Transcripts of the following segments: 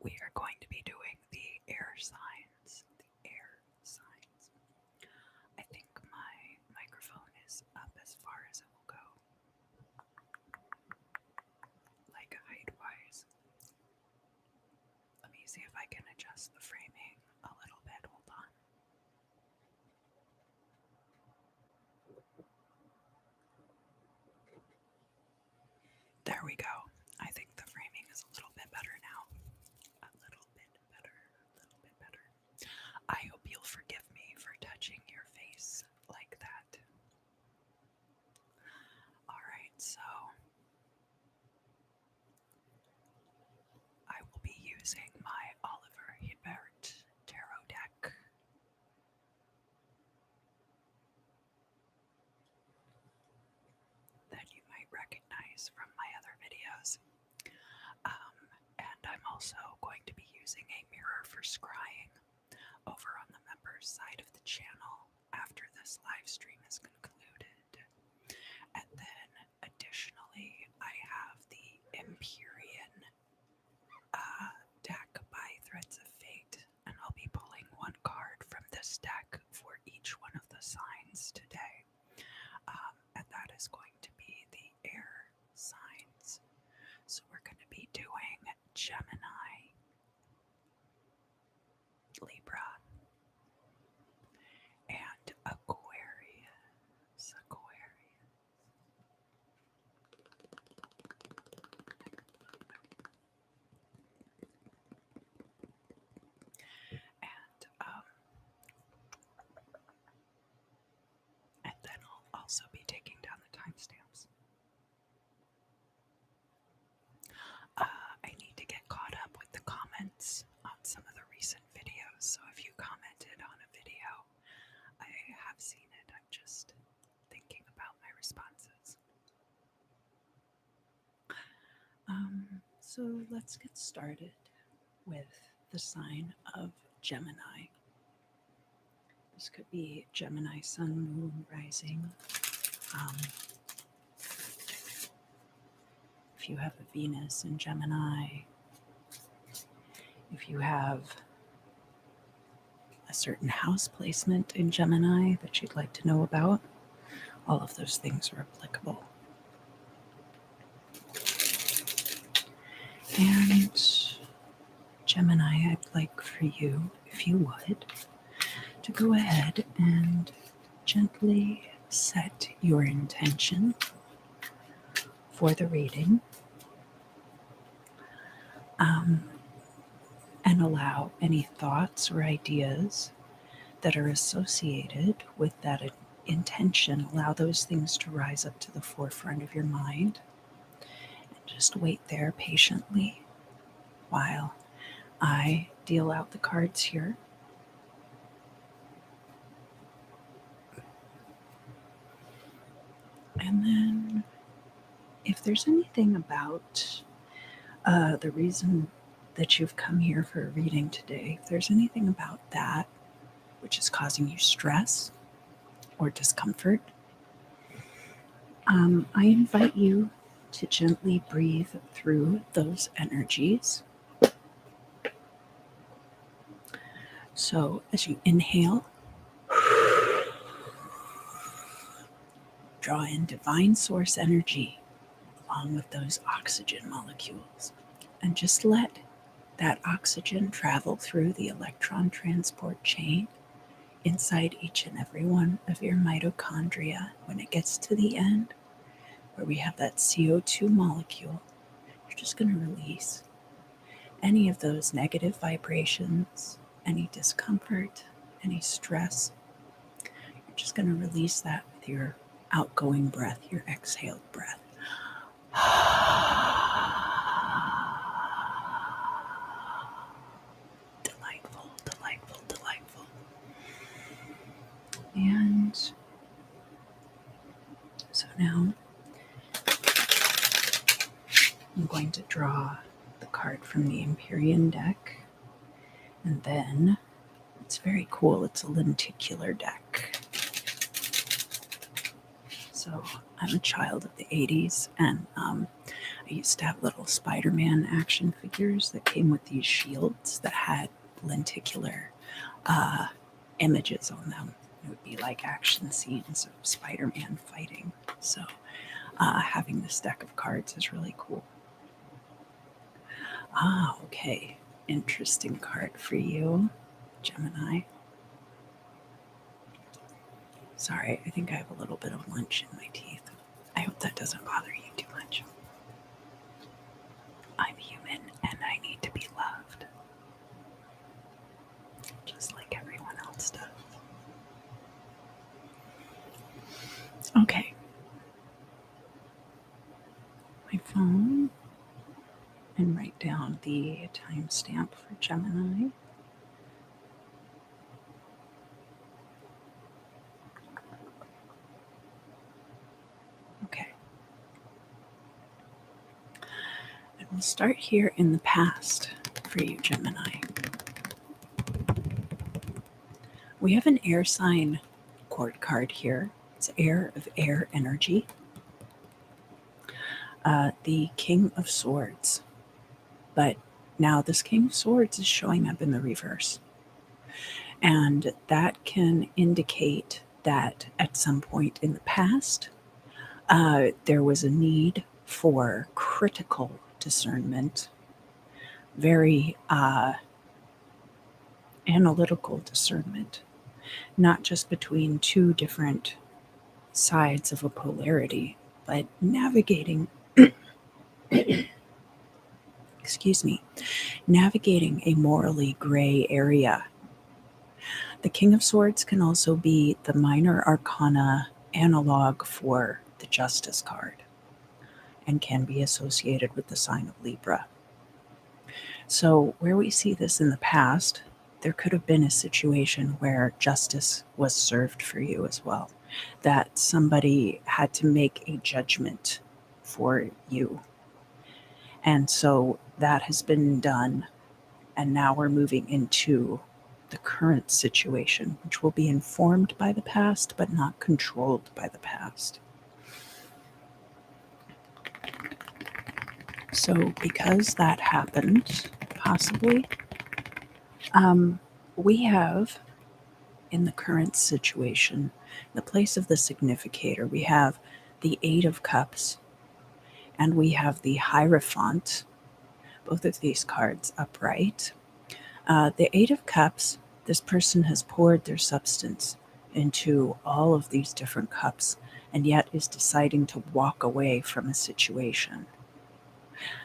we are going to be doing the air signs. The air signs. I think my microphone is up as far as it will go, like height-wise. Let me see if I can adjust the framing a little bit. Hold on. There we go. I think the framing is a little bit better now. A little bit better. I hope you'll forgive me for touching your face like that. Alright, so I will be using my Oliver Hebert tarot deck. That you might recognize from my other videos. And I'm also going to be using a mirror for scrying over on the members side of the channel after this live stream is concluded. And then additionally, I have the Empyrean deck by Threads of Fate, and I'll be pulling one card from this deck for each one of the signs today. And that is going to be the air signs. So we're going to be doing Gemini, Libra, and Aquarius. And then I'll also be taking down the timestamps. I need to get caught up with the comments on some of the recent videos. So if you commented on a video, I have seen it. I'm just thinking about my responses. So let's get started with the sign of Gemini. This could be Gemini, Sun, Moon, Rising. If you have a Venus in Gemini, if you have a certain house placement in Gemini that you'd like to know about, all of those things are applicable. And Gemini, I'd like for you, if you would, to go ahead and gently set your intention for the reading, and allow any thoughts or ideas that are associated with that intention, allow those things to rise up to the forefront of your mind, and just wait there patiently while I deal out the cards here. And then if there's anything about the reason that you've come here for a reading today, if there's anything about that which is causing you stress or discomfort, I invite you to gently breathe through those energies. So as you inhale, draw in divine source energy along with those oxygen molecules, and just let that oxygen travel through the electron transport chain inside each and every one of your mitochondria. When it gets to the end, where we have that CO2 molecule, you're just going to release any of those negative vibrations, any discomfort, any stress. You're just going to release that with your outgoing breath, your exhaled breath. Delightful, delightful, delightful. And so now I'm going to draw the card from the Empyrean deck, and then it's very cool. It's a lenticular deck. So I'm a child of the 80s, and I used to have little Spider-Man action figures that came with these shields that had lenticular images on them. It would be like action scenes of Spider-Man fighting. So having this deck of cards is really cool. Okay. Interesting card for you, Gemini. Sorry, I think I have a little bit of lunch in my teeth. I hope that doesn't bother you too much. I'm human and I need to be loved, just like everyone else does. Okay. My phone, and write down the timestamp for Gemini. Okay. And we'll start here in the past for you, Gemini. We have an air sign court card here. It's air of air energy. The King of Swords. But now this King of Swords is showing up in the reverse. And that can indicate that at some point in the past, there was a need for critical discernment, very analytical discernment, not just between two different sides of a polarity, but navigating, excuse me, navigating a morally gray area. The King of Swords can also be the minor arcana analog for the Justice card and can be associated with the sign of Libra. So where we see this in the past, there could have been a situation where justice was served for you as well, that somebody had to make a judgment for you. And so that has been done, and now we're moving into the current situation, which will be informed by the past, but not controlled by the past. So because that happened, possibly, we have, in the current situation, in the place of the significator, we have the Eight of Cups, and we have the Hierophant, both of these cards upright. The Eight of Cups, this person has poured their substance into all of these different cups, and yet is deciding to walk away from a situation.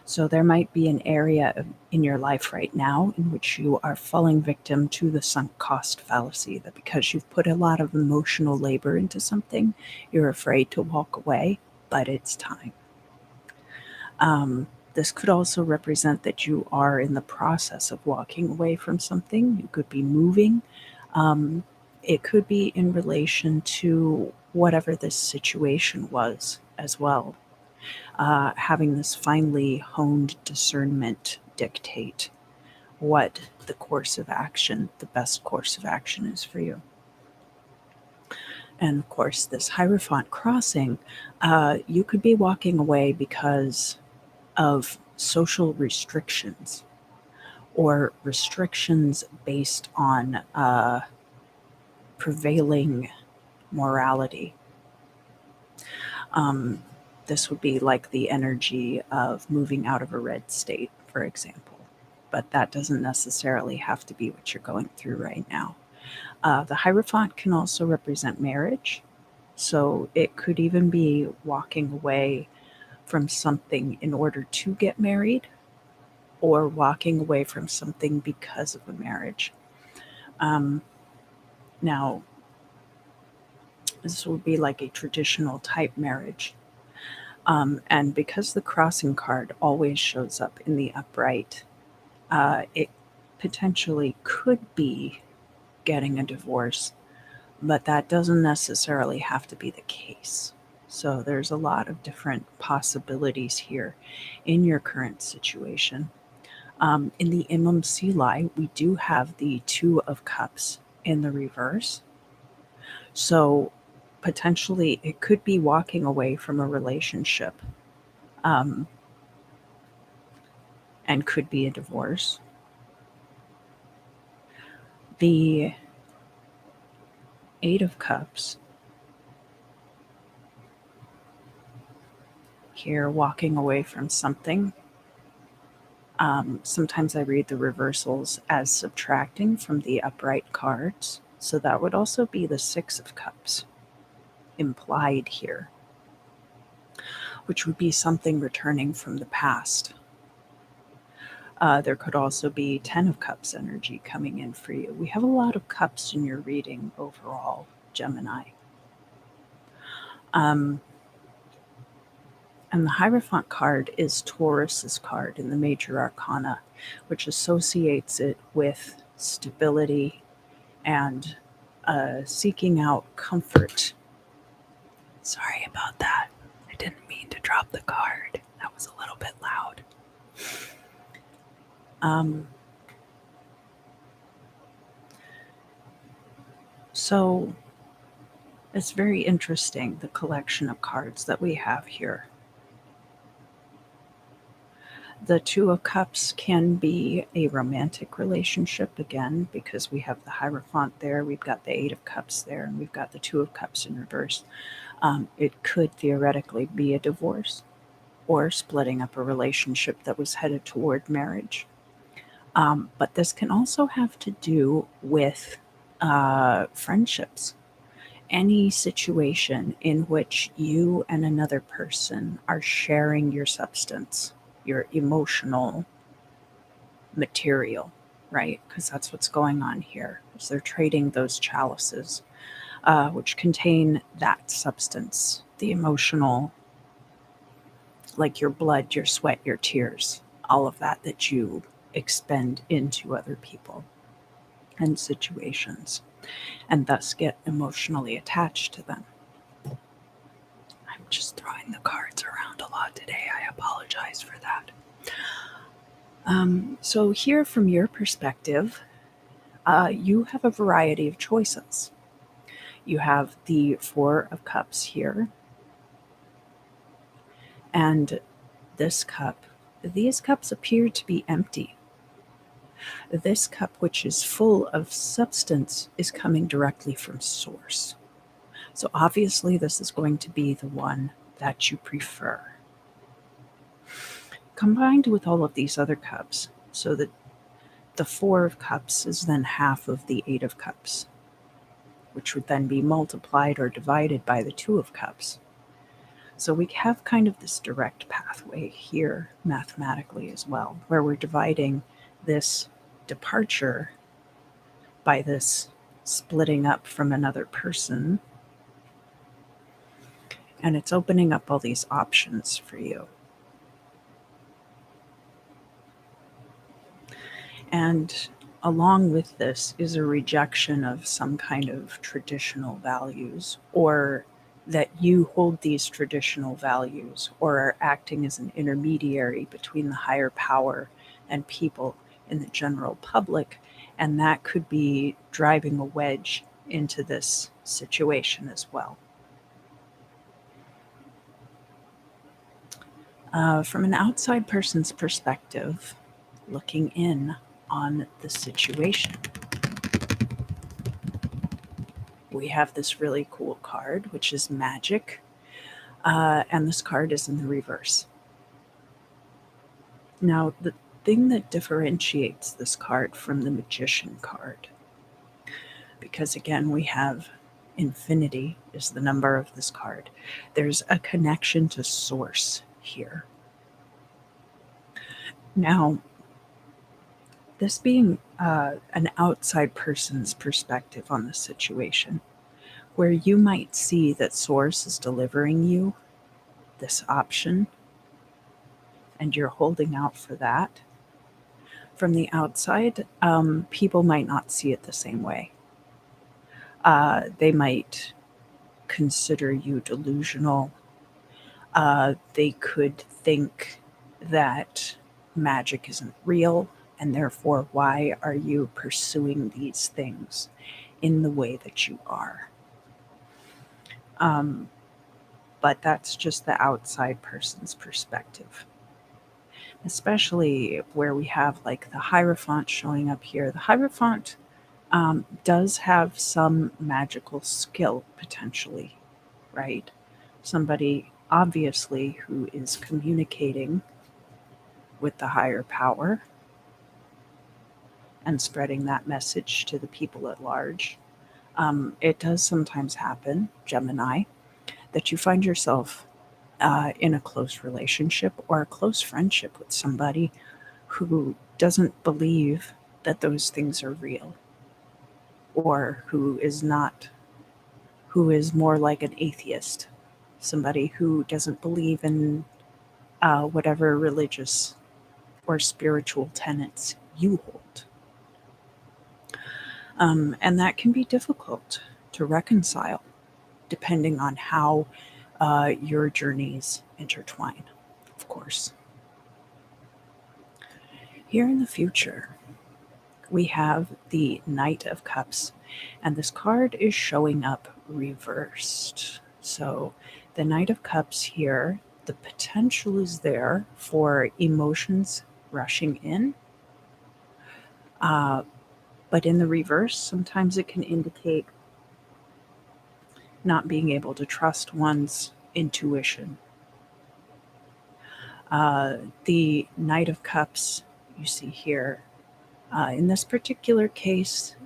So there might be an area in your life right now in which you are falling victim to the sunk cost fallacy, that because you've put a lot of emotional labor into something, you're afraid to walk away, but it's time. This could also represent that you are in the process of walking away from something. You could be moving. It could be in relation to whatever this situation was as well. Having this finely honed discernment dictate what the course of action, the best course of action is for you. And of course, this Hierophant crossing, you could be walking away because of social restrictions or restrictions based on prevailing morality. This would be like the energy of moving out of a red state, for example. But that doesn't necessarily have to be what you're going through right now. The Hierophant can also represent marriage. So it could even be walking away from something in order to get married, or walking away from something because of a marriage. Now, this would be like a traditional type marriage. And because the crossing card always shows up in the upright, it potentially could be getting a divorce, but that doesn't necessarily have to be the case. So there's a lot of different possibilities here in your current situation. In the Imam Silai, we do have the Two of Cups in the reverse. So potentially it could be walking away from a relationship and could be a divorce. The Eight of Cups here, walking away from something. Sometimes I read the reversals as subtracting from the upright cards. So that would also be the Six of Cups implied here, which would be something returning from the past. There could also be 10 of Cups energy coming in for you. We have a lot of cups in your reading overall, Gemini. And the Hierophant card is Taurus's card in the major arcana, which associates it with stability and seeking out comfort. Sorry about that. I didn't mean to drop the card. That was a little bit loud. So it's very interesting, the collection of cards that we have here. The Two of Cups can be a romantic relationship again, because we have the Hierophant there, we've got the Eight of Cups there, and we've got the Two of Cups in reverse. It could theoretically be a divorce or splitting up a relationship that was headed toward marriage. But this can also have to do with friendships. Any situation in which you and another person are sharing your substance, your emotional material, right? Because that's what's going on here. Is they're trading those chalices, which contain that substance, the emotional, like your blood, your sweat, your tears, all of that that you expend into other people and situations, and thus get emotionally attached to them. I'm just throwing the cards around a lot today. I apologize for that. So here, from your perspective, you have a variety of choices. You have the Four of Cups here, and this cup. These cups appear to be empty. This cup, which is full of substance, is coming directly from source. So obviously this is going to be the one that you prefer. Combined with all of these other cups, so that the Four of Cups is then half of the Eight of Cups, which would then be multiplied or divided by the Two of Cups. So we have kind of this direct pathway here mathematically as well, where we're dividing this departure by this splitting up from another person, and it's opening up all these options for you. And along with this is a rejection of some kind of traditional values, or that you hold these traditional values or are acting as an intermediary between the higher power and people in the general public. And that could be driving a wedge into this situation as well. From an outside person's perspective, looking in on the situation, we have this really cool card, which is Magic, and this card is in the reverse. Now, the thing that differentiates this card from the Magician card, because again, we have infinity is the number of this card. There's a connection to source here. Now, this being an outside person's perspective on the situation, where you might see that source is delivering you this option and you're holding out for that. From the outside, people might not see it the same way. They might consider you delusional. They could think that magic isn't real, and therefore, why are you pursuing these things in the way that you are? But that's just the outside person's perspective. especially where we have like the Hierophant showing up here. The Hierophant does have some magical skill potentially, right? Somebody obviously who is communicating with the higher power and spreading that message to the people at large. It does sometimes happen, Gemini, that you find yourself in a close relationship or a close friendship with somebody who doesn't believe that those things are real, or who is more like an atheist, somebody who doesn't believe in whatever religious or spiritual tenets you hold. And that can be difficult to reconcile depending on how your journeys intertwine, of course. Here in the future, we have the Knight of Cups, and this card is showing up reversed. So the Knight of Cups here, the potential is there for emotions rushing in. But in the reverse, sometimes it can indicate not being able to trust one's intuition. The Knight of Cups you see here, in this particular case,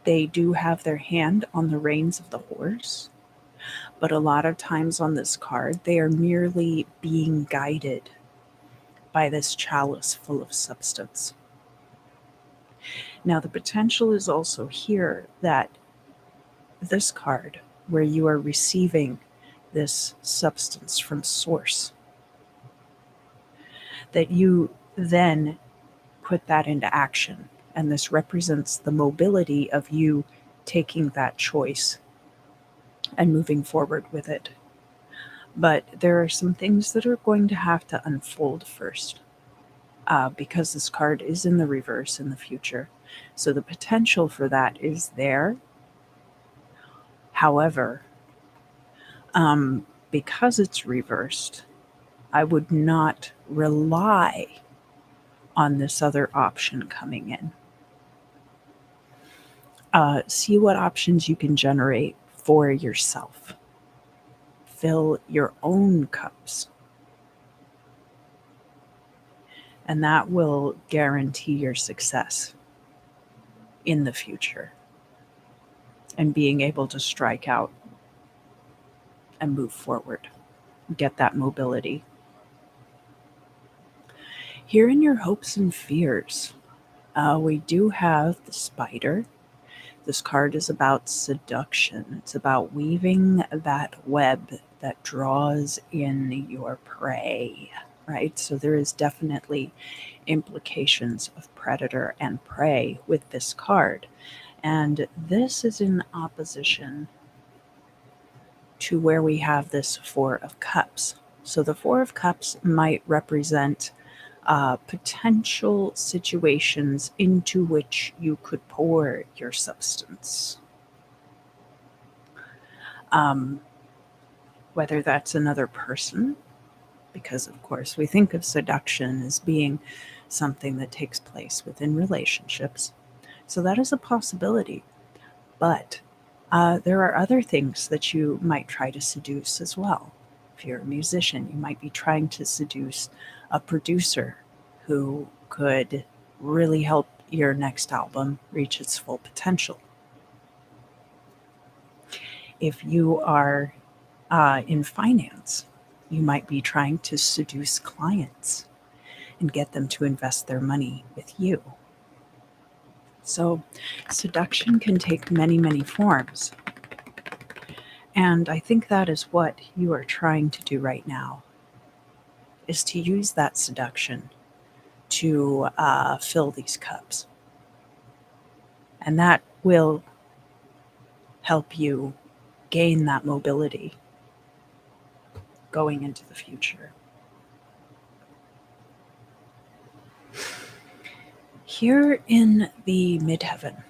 they do have their hand on the reins of the horse, but a lot of times on this card, they are merely being guided by this chalice full of substance. Now, the potential is also here that this card, where you are receiving this substance from source, that you then put that into action. And this represents the mobility of you taking that choice and moving forward with it. But there are some things that are going to have to unfold first, because this card is in the reverse in the future. So the potential for that is there. However, because it's reversed, I would not rely on this other option coming in. See what options you can generate for yourself. Fill your own cups. And that will guarantee your success in the future and being able to strike out and move forward, get that mobility. Here in your hopes and fears, we do have the Spider. This card is about seduction. It's about weaving that web that draws in your prey, right? So there is definitely implications of predator and prey with this card. And this is in opposition to where we have this Four of Cups. So the Four of Cups might represent potential situations into which you could pour your substance. Whether that's another person, because of course we think of seduction as being something that takes place within relationships. So that is a possibility. But there are other things that you might try to seduce as well. If you're a musician, you might be trying to seduce a producer who could really help your next album reach its full potential. If you are in finance, you might be trying to seduce clients and get them to invest their money with you. So seduction can take many, many forms. And I think that is what you are trying to do right now, is to use that seduction to fill these cups. And that will help you gain that mobility going into the future. Here in the midheaven,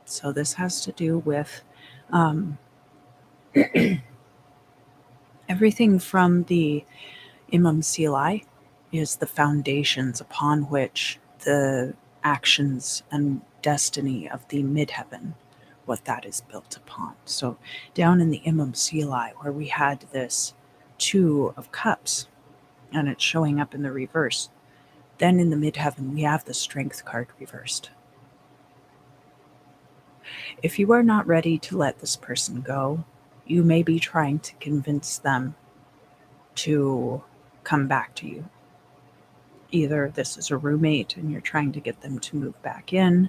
so this has to do with everything from the Imam Silai is the foundations upon which the actions and destiny of the midheaven, what that is built upon. So down in the Imam Sili, where we had this Two of Cups, and it's showing up in the reverse, then in the midheaven we have the Strength card reversed. If you are not ready to let this person go, you may be trying to convince them to come back to you. Either this is a roommate and you're trying to get them to move back in,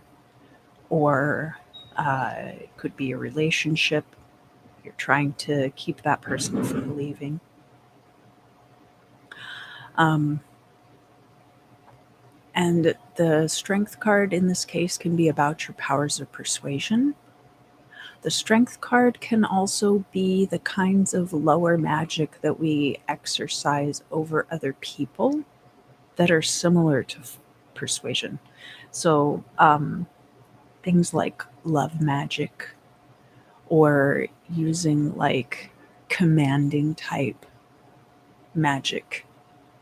or it could be a relationship. You're trying to keep that person from leaving. And the Strength card in this case can be about your powers of persuasion. The Strength card can also be the kinds of lower magic that we exercise over other people that are similar to persuasion. So things like love magic, or using like commanding type magic.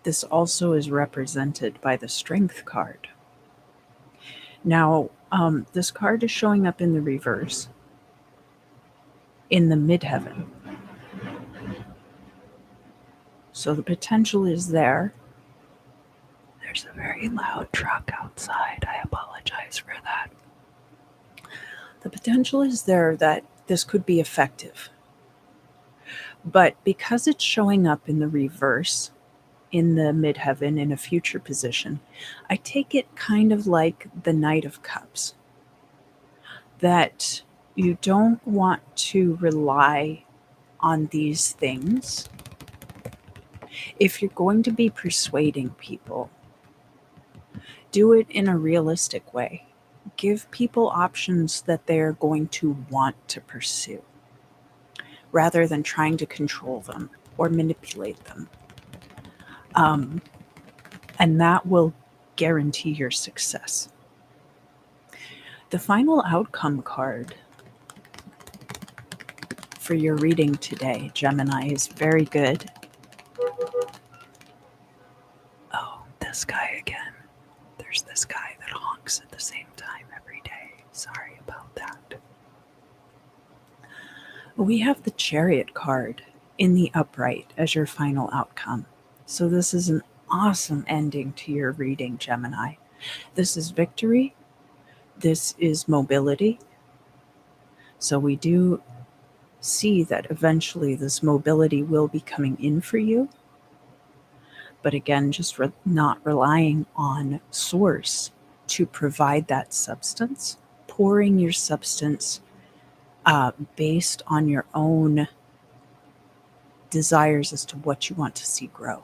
This also is represented by the Strength card. Now, this card is showing up in the reverse in the midheaven. So the potential is there. There's a very loud truck outside. I apologize for that. The potential is there that this could be effective. But because it's showing up in the reverse, in the midheaven, in a future position, I take it kind of like the Knight of Cups. That you don't want to rely on these things. If you're going to be persuading people, do it in a realistic way. Give people options that they're going to want to pursue, rather than trying to control them or manipulate them. And that will guarantee your success. The final outcome card for your reading today, Gemini, is very good. Oh, this guy again. There's this guy that honks at the same time every day. Sorry about that. We have the Chariot card in the upright as your final outcome. So this is an awesome ending to your reading, Gemini. This is victory. This is mobility. So we do see that eventually this mobility will be coming in for you. But again, just not relying on source to provide that substance, pouring your substance based on your own desires as to what you want to see grow.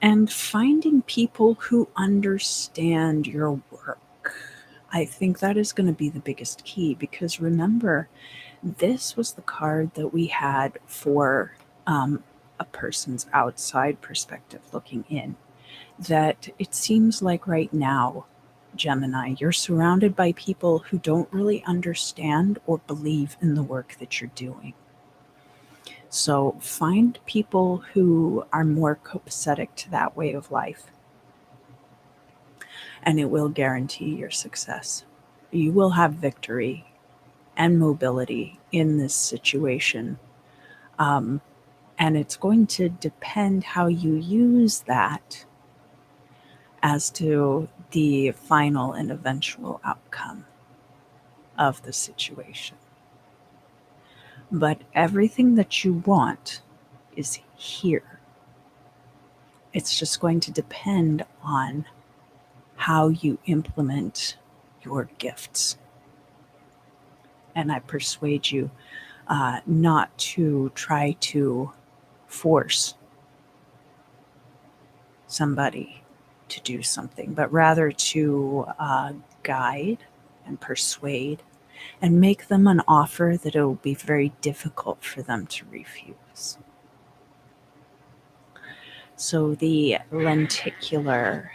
And finding people who understand your work. I think that is going to be the biggest key, because remember, this was the card that we had for a person's outside perspective looking in. That it seems like right now, Gemini, you're surrounded by people who don't really understand or believe in the work that you're doing. So find people who are more copacetic to that way of life, and it will guarantee your success. You will have victory and mobility in this situation. And it's going to depend how you use that as to the final and eventual outcome of the situation. But everything that you want is here. It's just going to depend on how you implement your gifts. And I persuade you not to try to force somebody to do something, but rather to guide and persuade and make them an offer that it will be very difficult for them to refuse. So the lenticular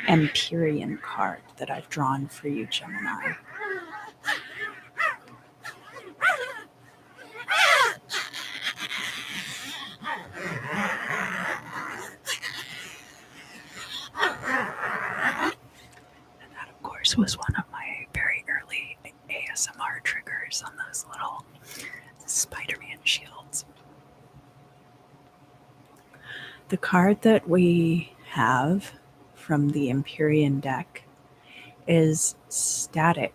Empyrean card that I've drawn for you, Gemini, was one of my very early ASMR triggers on those little Spider-Man shields. The card that we have from the Empyrean deck is static.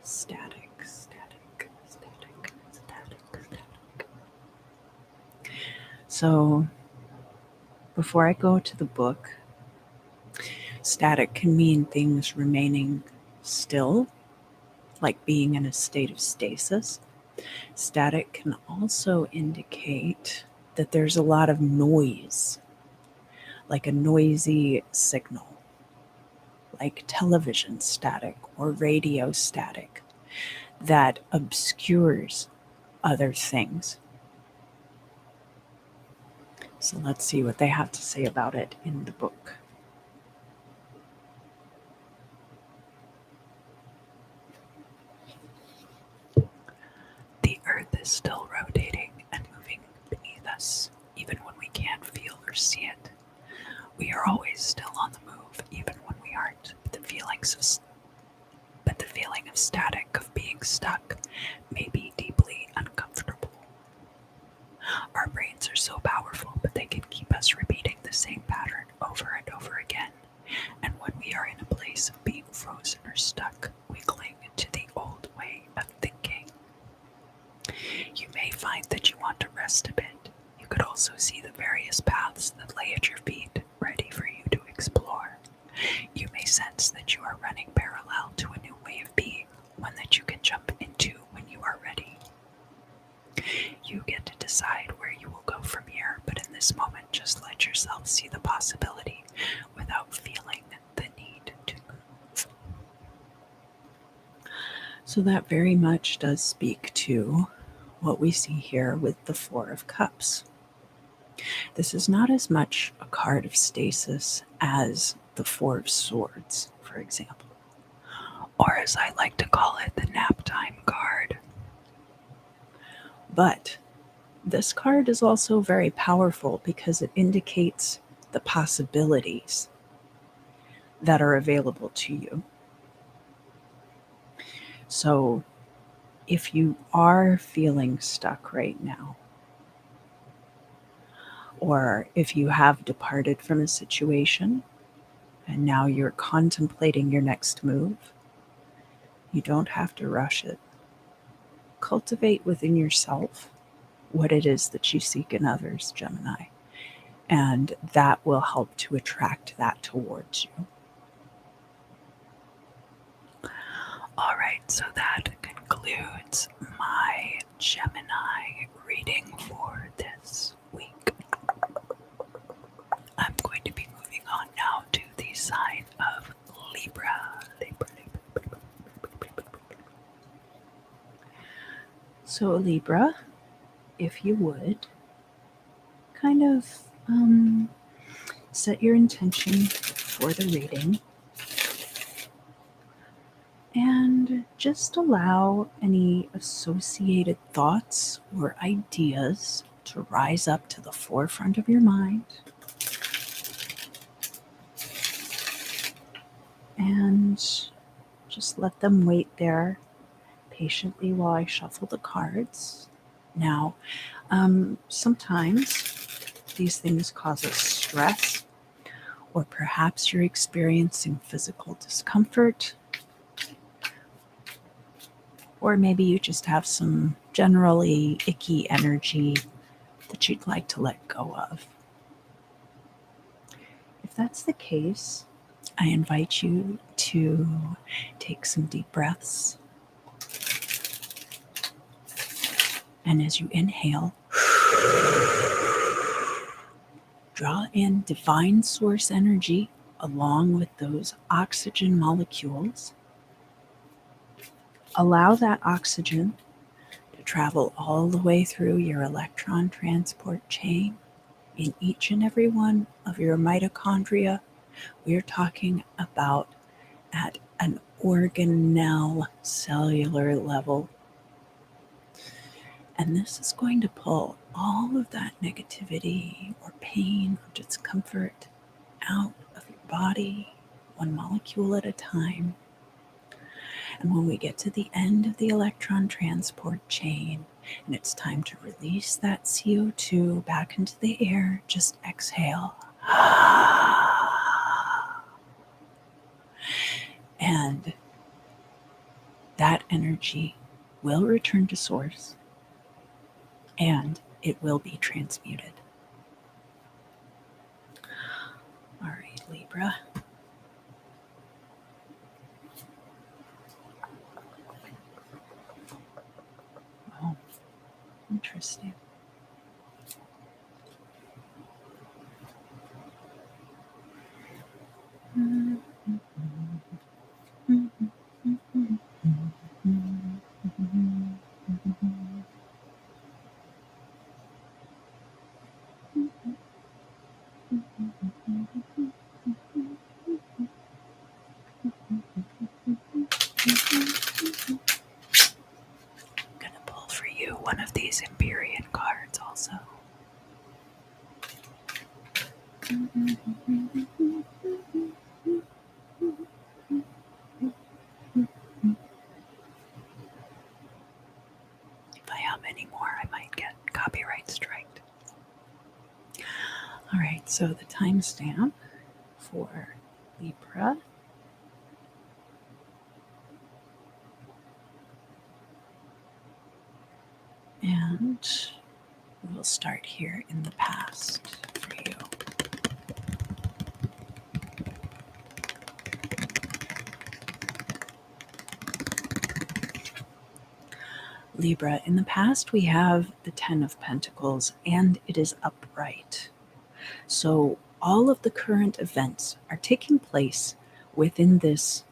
Static, static, static, static, static. So, before I go to the book, static can mean things remaining still, like being in a state of stasis. Static can also indicate that there's a lot of noise, like a noisy signal, like television static or radio static that obscures other things. So let's see what they have to say about it in the book. The Earth is still rotating and moving beneath us, even when we can't feel or see it. We are always still on the move, even when we aren't. But the feeling of static, of being stuck, may be deeply uncomfortable. Our brains are so powerful, but they can keep us repeating the same pattern over and over again. And when we are in a place of being frozen or stuck, we cling to the old way of thinking. You may find that you want to rest a bit. You could also see the various paths that lay at your feet, ready for you to explore. You may sense that you are running parallel to a new way of being, one that you can jump into when you are ready. You get to decide where you will go from here, but in this moment, just let yourself see the possibility without feeling the need to move. So that very much does speak to what we see here with the Four of Cups. This is not as much a card of stasis as the Four of Swords, for example, or as I like to call it, the nap time card. But this card is also very powerful because it indicates the possibilities that are available to you. So if you are feeling stuck right now, or if you have departed from a situation and now you're contemplating your next move, you don't have to rush it. Cultivate within yourself what it is that you seek in others, Gemini, and that will help to attract that towards you. All right, so that concludes my Gemini reading for this week. I'm going to be moving on now to the sign of Libra. So Libra, if you would, kind of set your intention for the reading and just allow any associated thoughts or ideas to rise up to the forefront of your mind. And just let them wait there patiently while I shuffle the cards. Now, sometimes these things cause us stress, or perhaps you're experiencing physical discomfort, or maybe you just have some generally icky energy that you'd like to let go of. If that's the case, I invite you to take some deep breaths. And as you inhale, draw in divine source energy along with those oxygen molecules. Allow that oxygen to travel all the way through your electron transport chain in each and every one of your mitochondria. We're talking about at an organelle cellular level. And this is going to pull all of that negativity or pain or discomfort out of your body one molecule at a time. And when we get to the end of the electron transport chain, and it's time to release that CO2 back into the air, just exhale. And that energy will return to source, and it will be transmuted. All right, Libra. Oh, interesting. One of these Empyrean cards also. If I have any more, I might get copyright striked. All right, so the timestamp for Libra . And we'll start here in the past for you. Libra, in the past we have the 10 of Pentacles, and it is upright. So all of the current events are taking place within this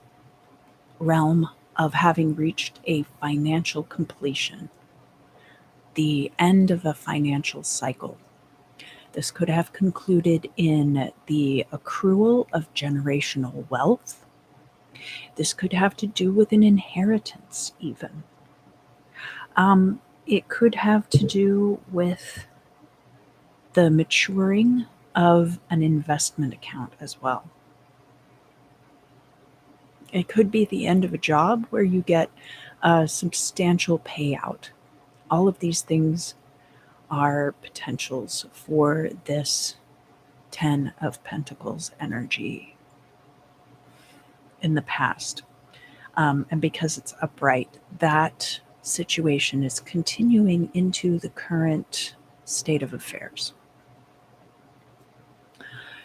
realm of having reached a financial completion, the end of a financial cycle. This could have concluded in the accrual of generational wealth. This could have to do with an inheritance, even. It could have to do with the maturing of an investment account as well. It could be the end of a job where you get a substantial payout. All of these things are potentials for this 10 of Pentacles energy in the past. And because it's upright, that situation is continuing into the current state of affairs.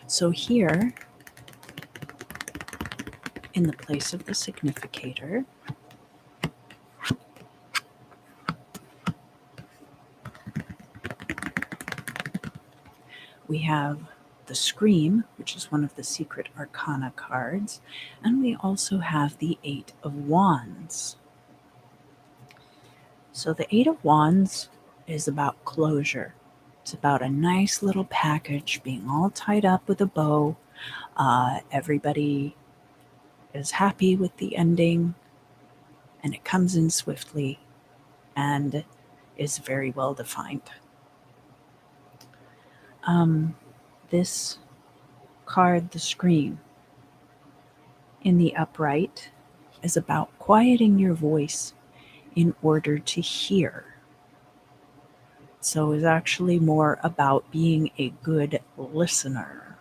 So here, in the place of the significator, we have the Scream, which is one of the secret arcana cards, and we also have the 8 of Wands. So the 8 of Wands is about closure. It's about a nice little package being all tied up with a bow. Everybody is happy with the ending, and it comes in swiftly and is very well defined. This card, the Scream, in the upright, is about quieting your voice in order to hear. So it's actually more about being a good listener.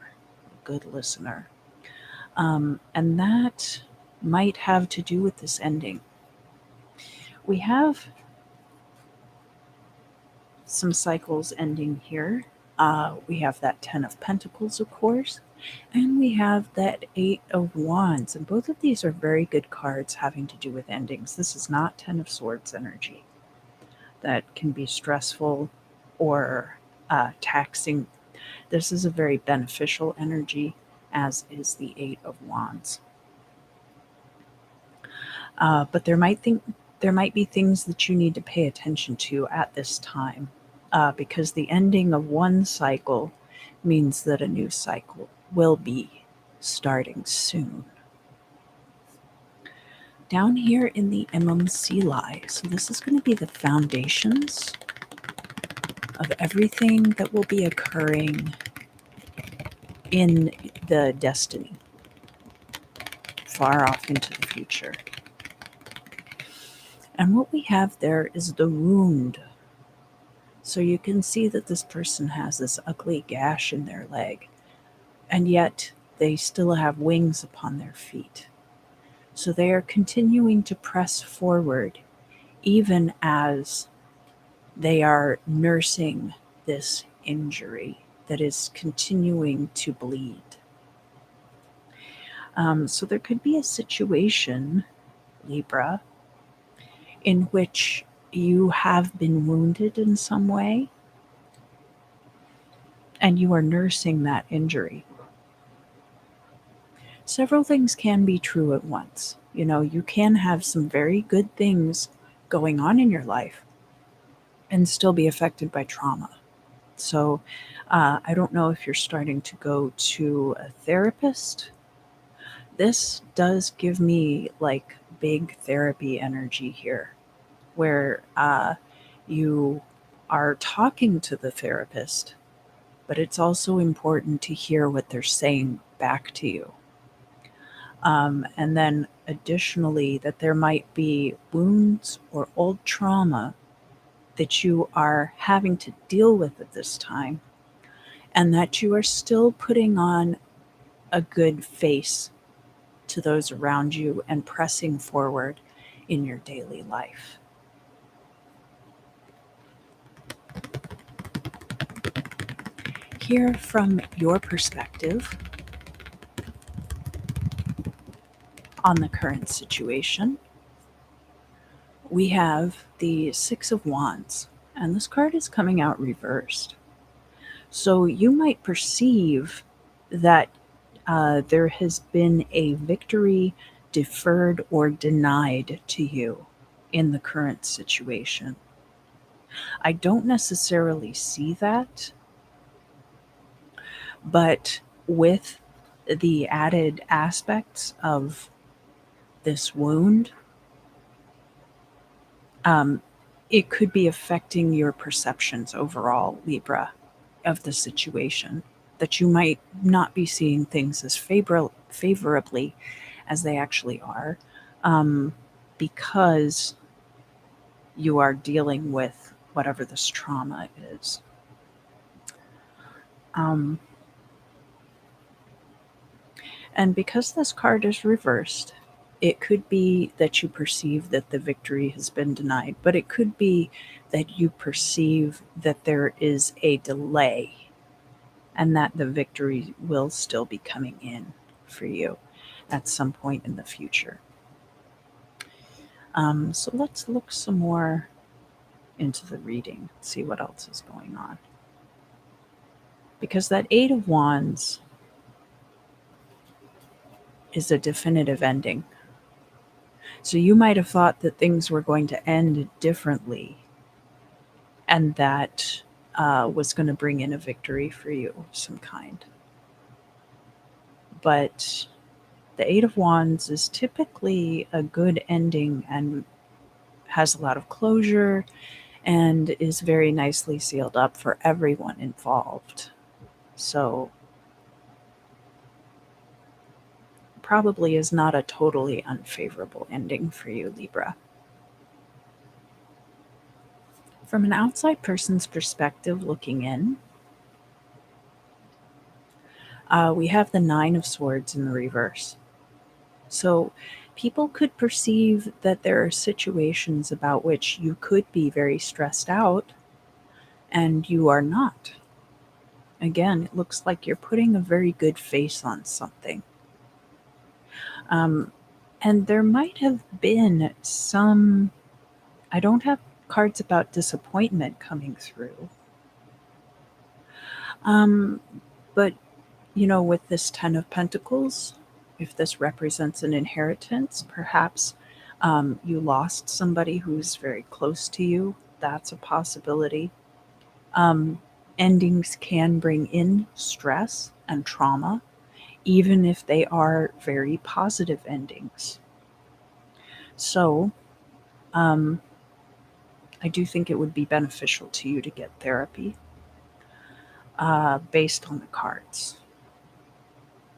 And that might have to do with this ending. We have some cycles ending here. We have that 10 of Pentacles, of course, and we have that 8 of Wands. And both of these are very good cards having to do with endings. This is not 10 of Swords energy. That can be stressful or taxing. This is a very beneficial energy, as is the 8 of Wands. But there might be things that you need to pay attention to at this time, because the ending of one cycle means that a new cycle will be starting soon. Down here in the MMCLI, so this is going to be the foundations of everything that will be occurring in the destiny. far off into the future. And what we have there is the wound. So you can see that this person has this ugly gash in their leg, and yet they still have wings upon their feet. So they are continuing to press forward even as they are nursing this injury that is continuing to bleed. So there could be a situation, Libra, in which you have been wounded in some way and you are nursing that injury. Several things can be true at once. You can have some very good things going on in your life and still be affected by trauma. So I don't know if you're starting to go to a therapist. This does give me like big therapy energy here, where you are talking to the therapist, but it's also important to hear what they're saying back to you. And then additionally, that there might be wounds or old trauma that you are having to deal with at this time, and that you are still putting on a good face to those around you and pressing forward in your daily life. Here, from your perspective on the current situation, we have the Six of Wands, and this card is coming out reversed. So you might perceive that there has been a victory deferred or denied to you in the current situation. I don't necessarily see that, but with the added aspects of this wound, it could be affecting your perceptions overall, Libra, of the situation. That you might not be seeing things as favorably as they actually are, because you are dealing with whatever this trauma is. And because this card is reversed, it could be that you perceive that the victory has been denied, but it could be that you perceive that there is a delay and that the victory will still be coming in for you at some point in the future. So let's look some more into the reading, see what else is going on. Because that Eight of Wands is a definitive ending. So you might have thought that things were going to end differently, and that was going to bring in a victory for you of some kind. But the Eight of Wands is typically a good ending and has a lot of closure and is very nicely sealed up for everyone involved. So probably is not a totally unfavorable ending for you, Libra. From an outside person's perspective looking in, we have the Nine of Swords in the reverse. So people could perceive that there are situations about which you could be very stressed out and you are not. Again, it looks like you're putting a very good face on something. And there might have been some, I don't have cards about disappointment coming through. But, with this Ten of Pentacles, if this represents an inheritance, perhaps you lost somebody who's very close to you. That's a possibility. Endings can bring in stress and trauma, even if they are very positive endings. So, I do think it would be beneficial to you to get therapy based on the cards,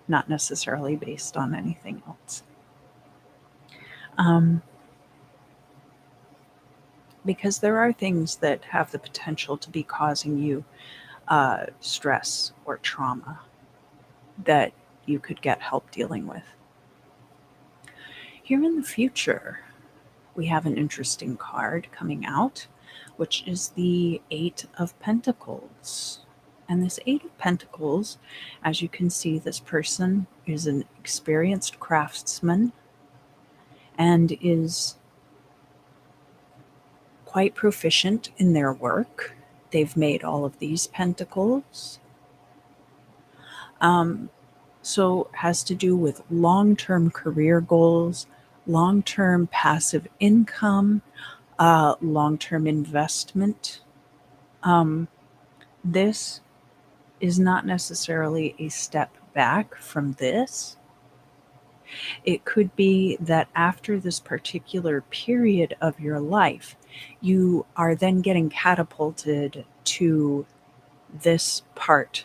not necessarily based on anything else. Um, because there are things that have the potential to be causing you stress or trauma that you could get help dealing with. Here in the future, we have an interesting card coming out, which is the Eight of Pentacles. And this Eight of Pentacles, as you can see, this person is an experienced craftsman and is quite proficient in their work. They've made all of these pentacles. So has to do with long-term career goals, long-term passive income, long-term investment. This is not necessarily a step back from this. It could be that after this particular period of your life, you are then getting catapulted to this part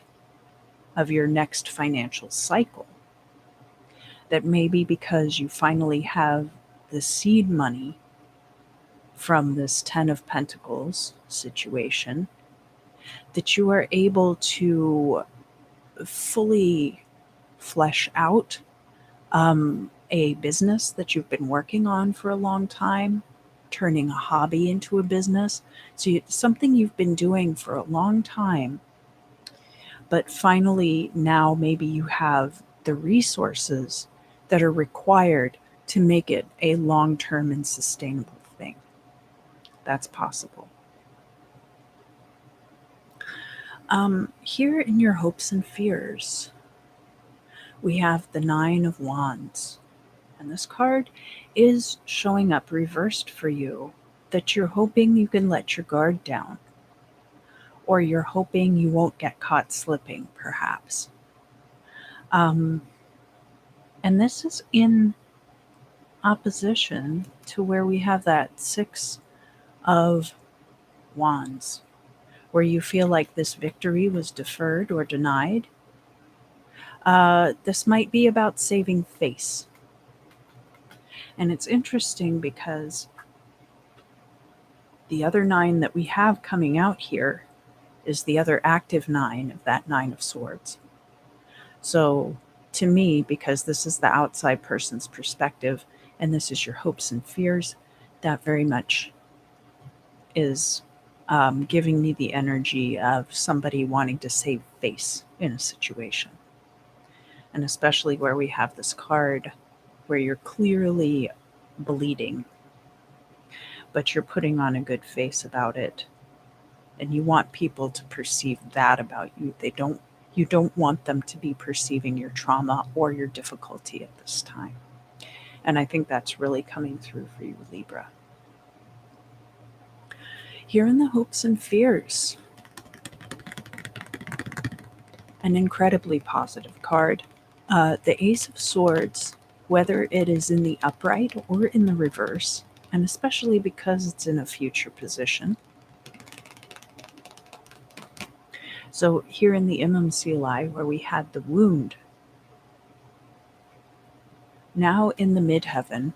of your next financial cycle. That may be because you finally have the seed money from this Ten of Pentacles situation, that you are able to fully flesh out a business that you've been working on for a long time, turning a hobby into a business. So something you've been doing for a long time, but finally now maybe you have the resources that are required to make it a long-term and sustainable thing. That's possible. Here in your hopes and fears, we have the Nine of Wands. And this card is showing up reversed for you, that you're hoping you can let your guard down, or you're hoping you won't get caught slipping, perhaps. And this is in opposition to where we have that Six of Wands, where you feel like this victory was deferred or denied. This might be about saving face. And it's interesting because the other nine that we have coming out here is the other active nine of that Nine of Swords. So to me, because this is the outside person's perspective and this is your hopes and fears, that very much is giving me the energy of somebody wanting to save face in a situation. And especially where we have this card where you're clearly bleeding, but you're putting on a good face about it. And you want people to perceive that about you. You don't want them to be perceiving your trauma or your difficulty at this time. And I think that's really coming through for you, Libra. Here in the hopes and fears, an incredibly positive card. The Ace of Swords, whether it is in the upright or in the reverse, and especially because it's in a future position. So here in the Imam Silai, where we had the wound, now in the midheaven,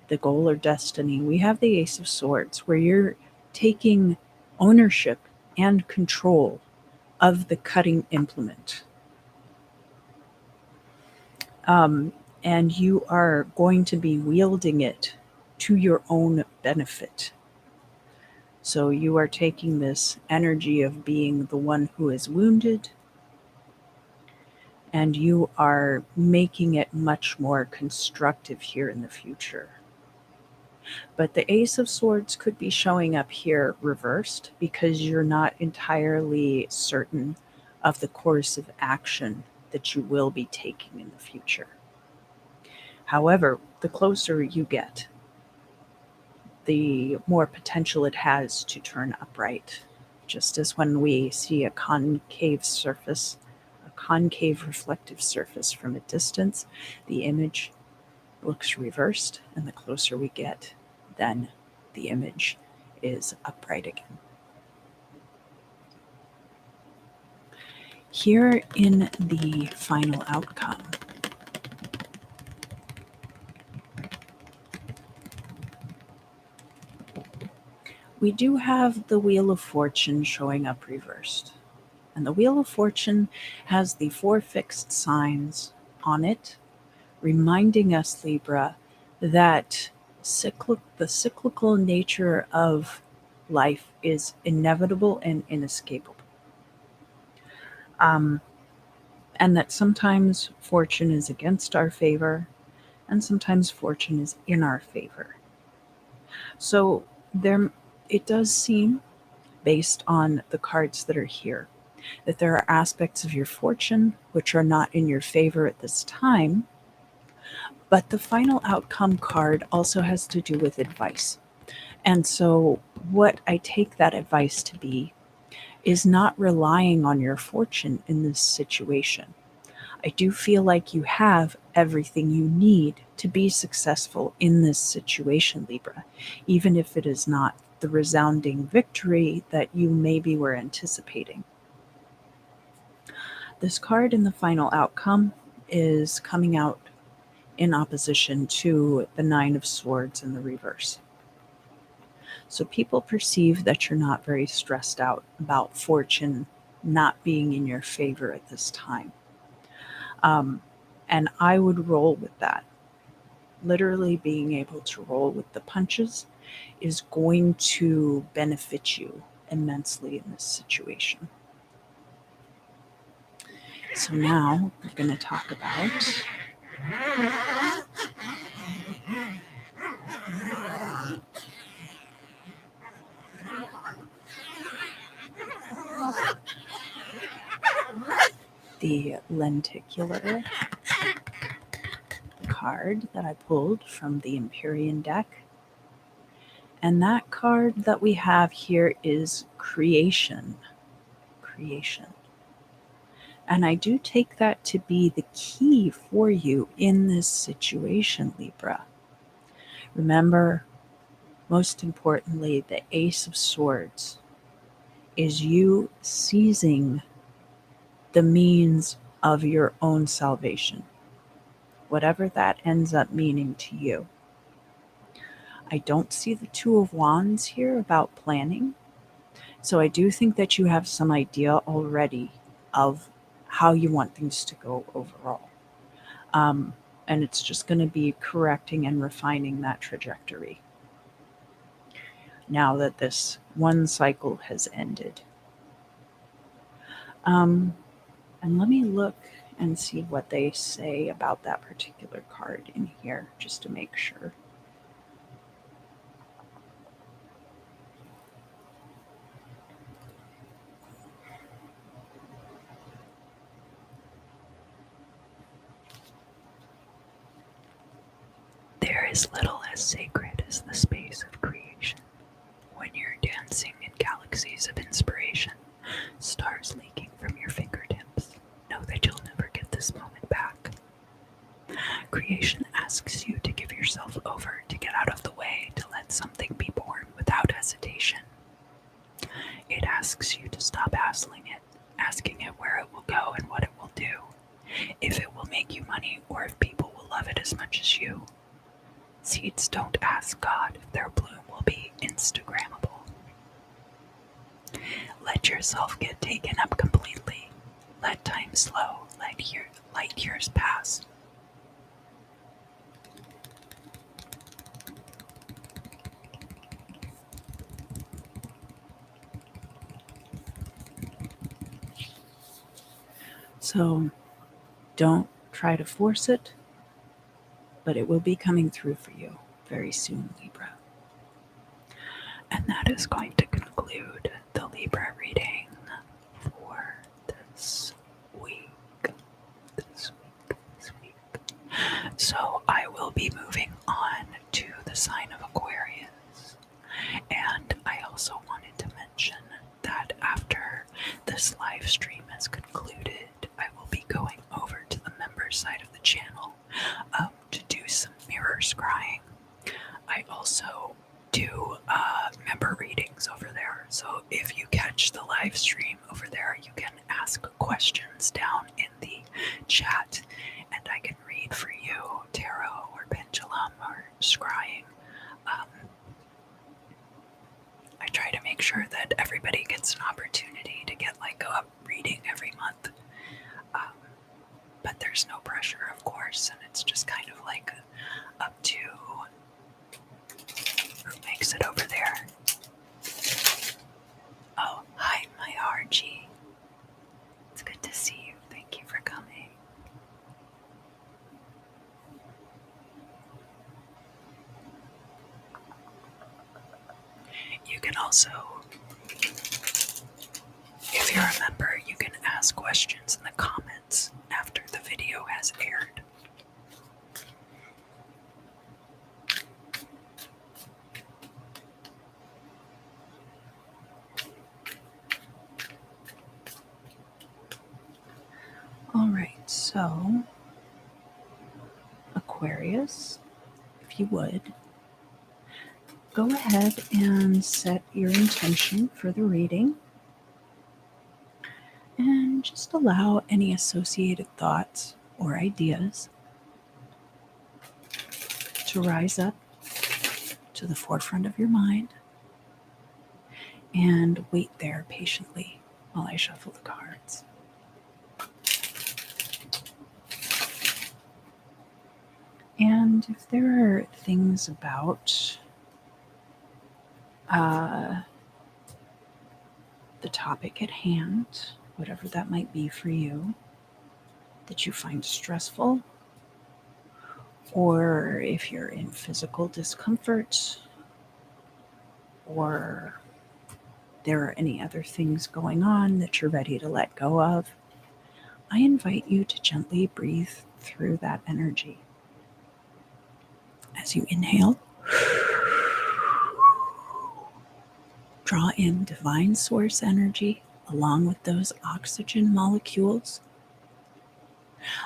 the goal or destiny, we have the Ace of Swords, where you're taking ownership and control of the cutting implement. And you are going to be wielding it to your own benefit. So you are taking this energy of being the one who is wounded, and you are making it much more constructive here in the future. But the Ace of Swords could be showing up here reversed because you're not entirely certain of the course of action that you will be taking in the future. However, the closer you get, the more potential it has to turn upright. Just as when we see a concave surface, a concave reflective surface from a distance, the image looks reversed, and the closer we get, then the image is upright again. Here in the final outcome, we do have the Wheel of Fortune showing up reversed. And the Wheel of Fortune has the 4 fixed signs on it, reminding us, Libra, that the cyclical nature of life is inevitable and inescapable. And that sometimes fortune is against our favor, and sometimes fortune is in our favor. So it does seem, based on the cards that are here, that there are aspects of your fortune which are not in your favor at this time. But the final outcome card also has to do with advice. And so, what I take that advice to be is not relying on your fortune in this situation. I do feel like you have everything you need to be successful in this situation, Libra, even if it is not the resounding victory that you maybe were anticipating. This card in the final outcome is coming out in opposition to the Nine of Swords in the reverse. So people perceive that you're not very stressed out about fortune not being in your favor at this time. And I would roll with that. Literally being able to roll with the punches is going to benefit you immensely in this situation. So now we're going to talk about the lenticular card that I pulled from the Empyrean deck. And that card that we have here is creation. Creation. And I do take that to be the key for you in this situation, Libra. Remember, most importantly, the Ace of Swords is you seizing the means of your own salvation, whatever that ends up meaning to you. I don't see the Two of Wands here about planning. So I do think that you have some idea already of how you want things to go overall. And it's just going to be correcting and refining that trajectory now that this one cycle has ended. And let me look and see what they say about that particular card in here, just to make sure. There is little as sacred as the space of creation. When you're dancing in galaxies of inspiration, stars leaking from your fingertips, know that you'll never get this moment back. Creation asks you to give yourself over, to get out of the way, to let something be born without hesitation. It asks you to stop asking it where it will go and what it will do, if it will make you money or if people will love it as much as you. Seeds don't ask God if their bloom will be Instagrammable. Let yourself get taken up completely. Let time slow. Let light years pass. So don't try to force it, but it will be coming through for you very soon, Libra. And that is going to conclude the Libra reading for this week. So I will be moving on to the sign of Aquarius. And I also wanted to mention that after this live stream has concluded, I will be going over to the members side of the channel to do some mirror scrying. I also do member readings over there. So if you catch the live stream over there, you can ask questions down in the chat and I can read for you tarot or pendulum or scrying. I try to make sure that everybody gets an opportunity to get like a reading every month. But there's no pressure, of course, and it's just kind of like up to who makes it over there. Oh, hi, my RG. It's good to see you. Thank you for coming. You can also, if you're a member, you can ask questions in the comments after the video has aired. All right, so Aquarius, if you would, go ahead and set your intention for the reading and just allow any associated thoughts or ideas to rise up to the forefront of your mind and wait there patiently while I shuffle the cards. And if there are things about the topic at hand, whatever that might be for you, that you find stressful, or if you're in physical discomfort, or there are any other things going on that you're ready to let go of, I invite you to gently breathe through that energy. As you inhale, draw in divine source energy along with those oxygen molecules.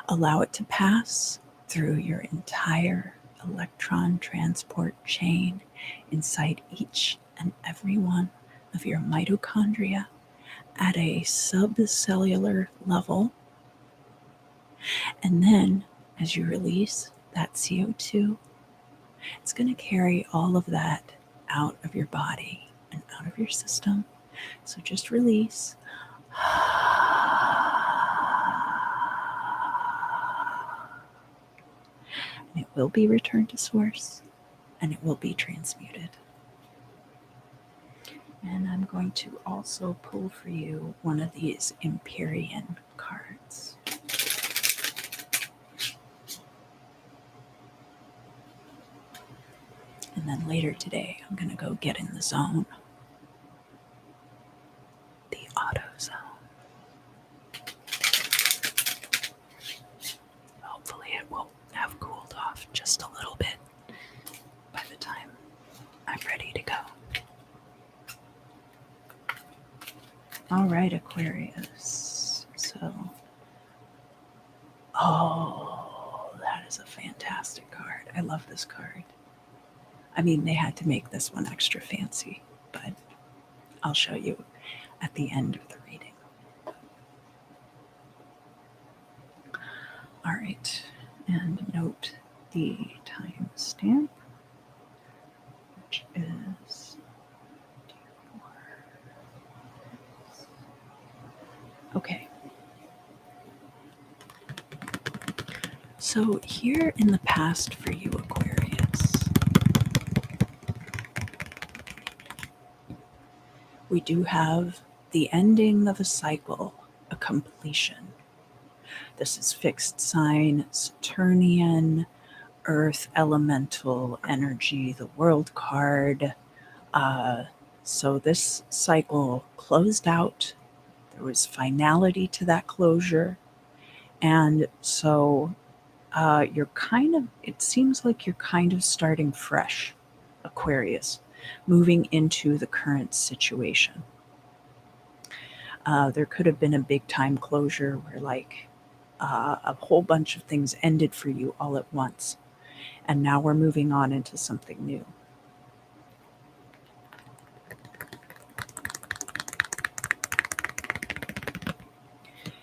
Allow it to pass through your entire electron transport chain inside each and every one of your mitochondria at a subcellular level. And then as you release that CO2, it's going to carry all of that out of your body and out of your system. So just release. And it will be returned to source, and it will be transmuted. And I'm going to also pull for you one of these Empyrean cards. And then later today, I'm going to go get in the zone. The auto zone. Hopefully it will have cooled off just a little bit by the time I'm ready to go. All right, Aquarius. So, that is a fantastic card. I love this card. I mean, they had to make this one extra fancy, but I'll show you at the end of the reading. All right, and note the timestamp, which is okay. So here in the past for you, Aquarius, we do have the ending of a cycle, a completion. This is fixed sign, Saturnian, earth elemental energy, the world card. So this cycle closed out. There was finality to that closure. And so it seems like you're kind of starting fresh, Aquarius, moving into the current situation. There could have been a big time closure where a whole bunch of things ended for you all at once. And now we're moving on into something new.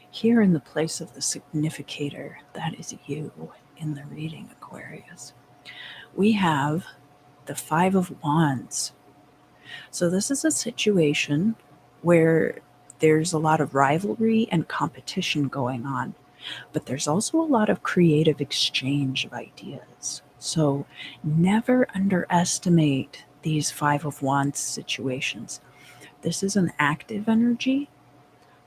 Here in the place of the significator, that is you in the reading, Aquarius, we have the Five of Wands. So this is a situation where there's a lot of rivalry and competition going on, but there's also a lot of creative exchange of ideas. So never underestimate these Five of Wands situations. This is an active energy,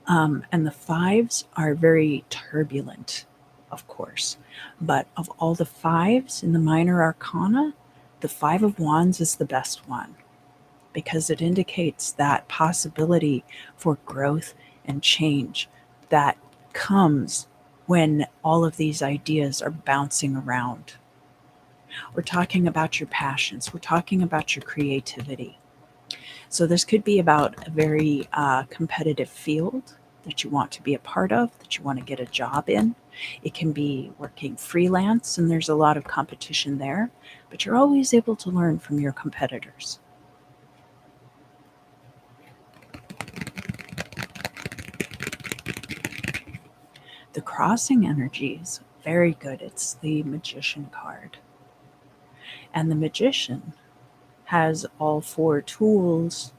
and the fives are very turbulent, of course. But of all the fives in the minor arcana, the Five of Wands is the best one because it indicates that possibility for growth and change that comes when all of these ideas are bouncing around. We're talking about your passions, we're talking about your creativity. So, this could be about a very competitive field that you want to be a part of, that you want to get a job in. It can be working freelance, and there's a lot of competition there, but you're always able to learn from your competitors. The crossing energy is very good. It's the Magician card. And the Magician has all four tools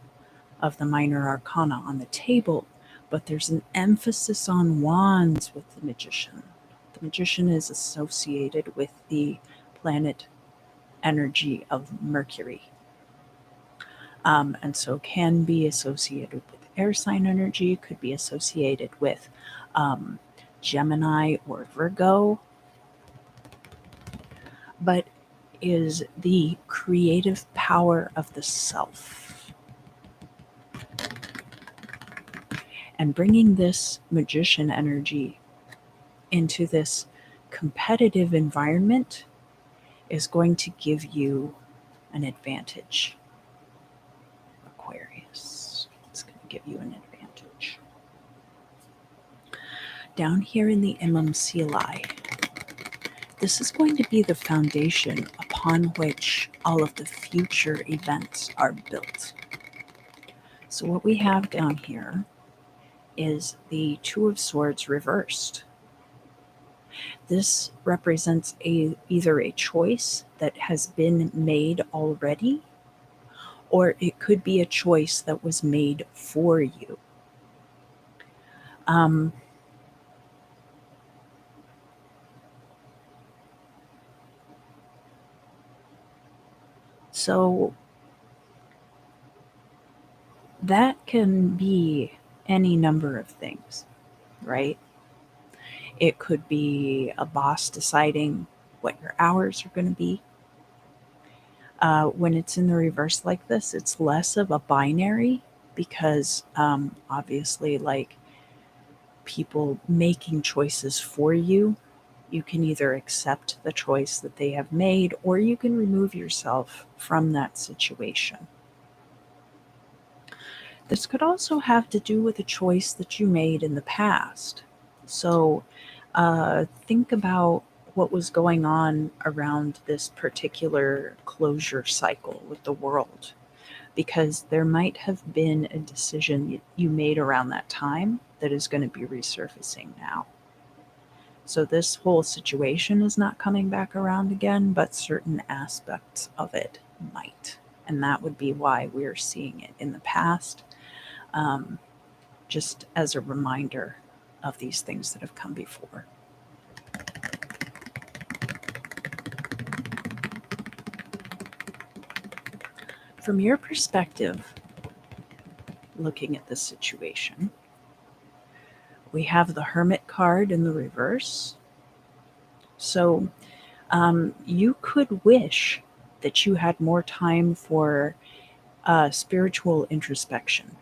of the minor arcana on the table, but there's an emphasis on wands with the Magician. The Magician is associated with the planet energy of Mercury. And so can be associated with air sign energy, could be associated with Gemini or Virgo, but is the creative power of the self. And bringing this Magician energy into this competitive environment is going to give you an advantage. Aquarius, it's going to give you an advantage. Down here in the Imam Silai, this is going to be the foundation upon which all of the future events are built. So what we have down here is the Two of Swords reversed. This represents either a choice that has been made already, or it could be a choice that was made for you. So that can be any number of things, right? It could be a boss deciding what your hours are going to be. When it's in the reverse like this, it's less of a binary because obviously, like people making choices for you, you can either accept the choice that they have made or you can remove yourself from that situation. This could also have to do with a choice that you made in the past. So think about what was going on around this particular closure cycle with the world, because there might have been a decision you made around that time that is going to be resurfacing now. So this whole situation is not coming back around again, but certain aspects of it might. And that would be why we're seeing it in the past, just as a reminder of these things that have come before. From your perspective, looking at this situation, we have the Hermit card in the reverse. So you could wish that you had more time for spiritual introspection,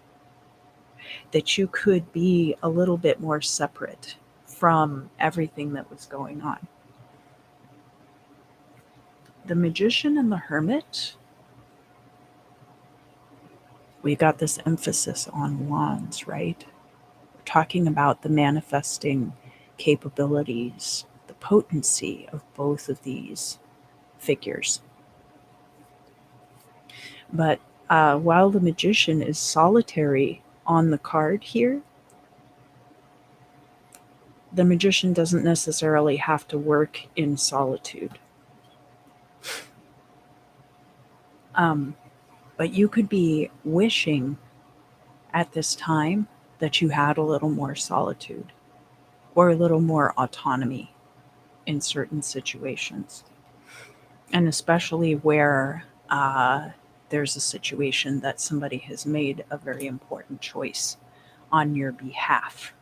that you could be a little bit more separate from everything that was going on. The Magician and the Hermit, we got this emphasis on wands, right? We're talking about the manifesting capabilities, the potency of both of these figures. But while the Magician is solitary on the card here, the Magician doesn't necessarily have to work in solitude. But you could be wishing at this time that you had a little more solitude or a little more autonomy in certain situations. And especially where there's a situation that somebody has made a very important choice on your behalf,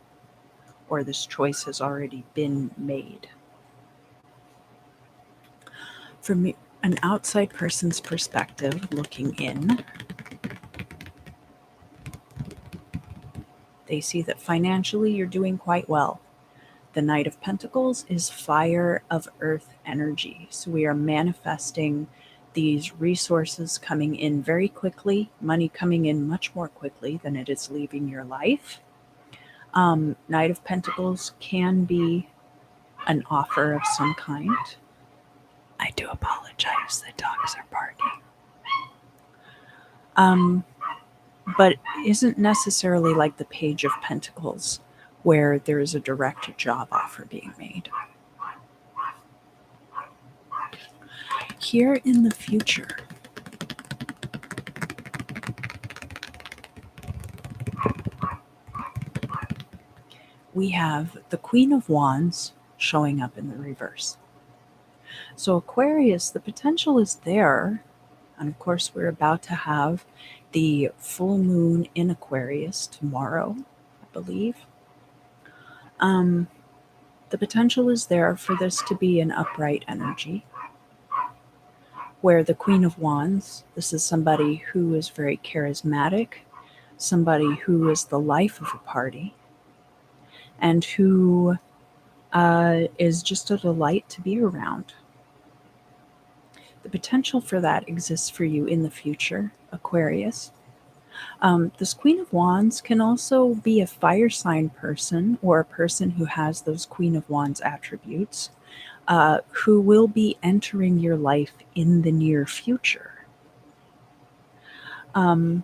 or this choice has already been made. From an outside person's perspective, looking in, they see that financially you're doing quite well. The Knight of Pentacles is fire of earth energy. So we are manifesting these resources coming in very quickly, money coming in much more quickly than it is leaving your life. Knight of Pentacles can be an offer of some kind. I do apologize, the dogs are barking. But isn't necessarily like the Page of Pentacles, where there is a direct job offer being made. Here in the future, we have the Queen of Wands showing up in the reverse. So Aquarius, the potential is there. And of course, we're about to have the full moon in Aquarius tomorrow, I believe. The potential is there for this to be an upright energy, where the Queen of Wands, this is somebody who is very charismatic, somebody who is the life of a party, and who is just a delight to be around. The potential for that exists for you in the future, Aquarius. This Queen of Wands can also be a fire sign person or a person who has those Queen of Wands attributes, who will be entering your life in the near future. So